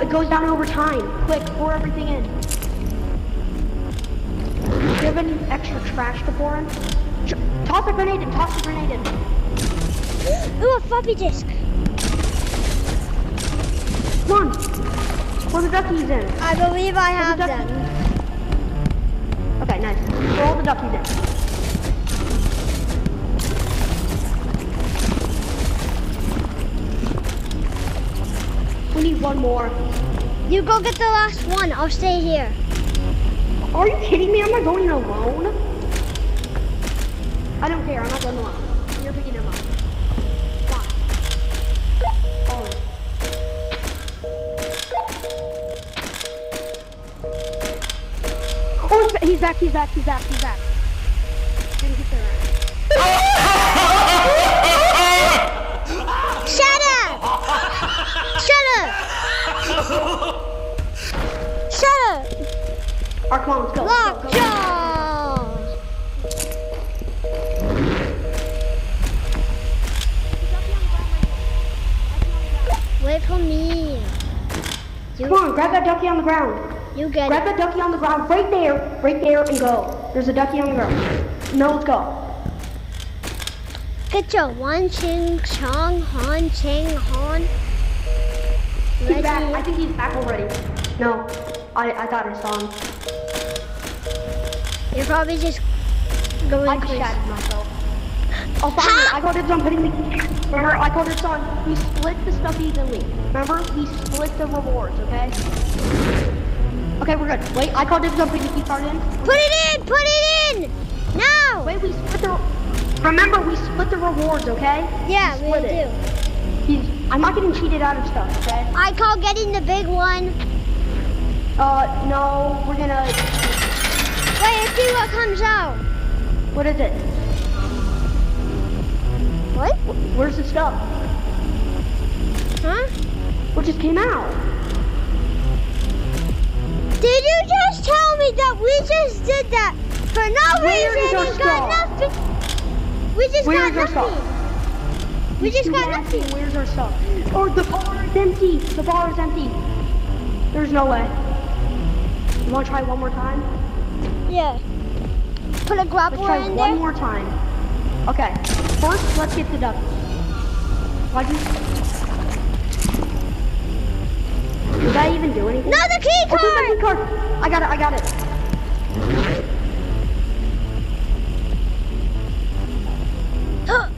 it goes down over time. Quick, pour everything in. Do you have any extra trash to pour in? Toss a grenade in, toss a grenade in. Ooh, a floppy disk. Come on. Pour the duckies in. I believe I have them. Okay, nice. Pour all the duckies in. We need one more. You go get the last one. I'll stay here. Are you kidding me? I'm not going alone. I don't care. I'm not going alone. You're picking him up. Come on. Follow me. Oh, he's back. He's back. He's back. He's back. Didn't get there. Shut up! Shut up! Shut up! Alright, come on, let's go. Lockjaw! Wait for me. Come on, grab that ducky on the ground. You get Grab it. that ducky on the ground, right there, and go. There's a ducky on the ground. No, let's go. Get your one ching chong hon ching hon. He's back. I think he's back already. No, I thought I saw him. You're probably just going I crazy. shattered myself. Oh, finally, I called dibs on putting the... Remember, I called dibs on... We split the stuff evenly. Remember? We split the rewards, okay? Okay, we're good. Wait, I called dibs on putting the key card in. Put it in! Put it in! Now! Wait, we split the... Remember, we split the rewards, okay? Yeah, we split do. it. I'm not getting cheated out of stuff, okay? I call getting the big one. No, we're gonna... Wait, let's see what comes out. What is it? What? Where's the stuff? Huh? What just came out? Did you just tell me that we just did that for no Where is reason our and got stuff? nothing? We just Where got is our nothing. stuff? We just You got asked me, nothing. Where's our stuff? Oh, the bar is empty. The bar is empty. There's no way. You want to try one more time? Yeah. Put a Let's grappler try in one there. more time. Okay. First, let's get the duck. Why'd you... Did I even do anything? No, the key Oh, there's the key card! card. I got it. I got it. Huh.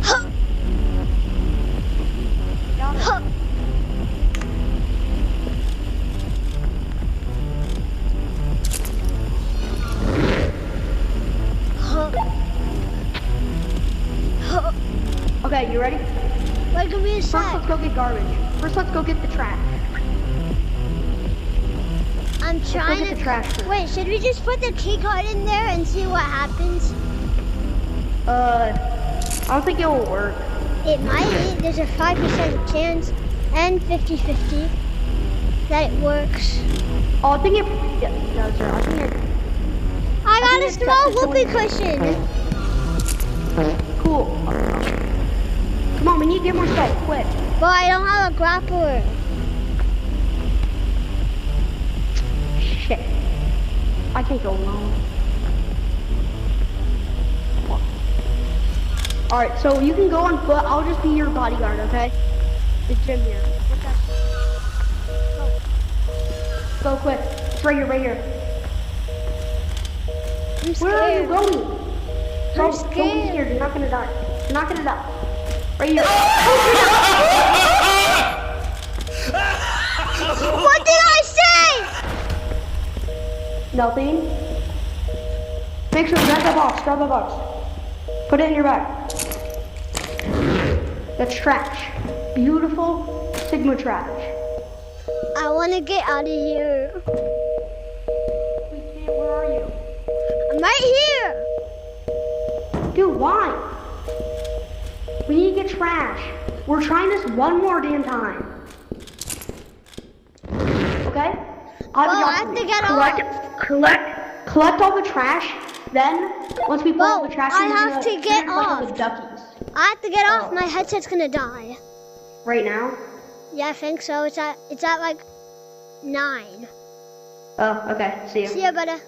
Huh. Got it. Huh. Huh. Huh. Okay, you ready? What can we First, say? let's go get garbage. First, let's go get the trash. I'm go trying get the trash first. Wait, should we just put the key card in there and see what happens? I don't think it will work. It might. There's a 5% chance and 50-50 that it works. Oh, I think it... Yeah, no, sir. I think it... I got a think it's small got whoopee the cushion. Cool. Come on, we need to get more stuff, quick. But I don't have a grappler. Shit. I can't go alone. Alright, so you can go on foot. I'll just be your bodyguard, okay? It's Jim here. Go quick. It's right here, right here. I'm Where are you scared. going? Don't be scared. scared. You're not gonna die. You're not gonna die. Right here. What did I say? Nothing. Make sure, grab the box, grab the box. Put it in your bag. That's trash. Beautiful Sigma trash. I want to get out of here. We can't, where are you? I'm right here. Dude, why? We need to get trash. We're trying this one more damn time. Okay? Well, I have to get collect all the trash Then, once we play all Whoa, the trash, I we're have gonna to get turn, like, all the off. duckies. I have to get off. Oh. My headset's gonna die. Right now? Yeah, I think so. It's at like 9. Oh, okay. See you. See ya, brother.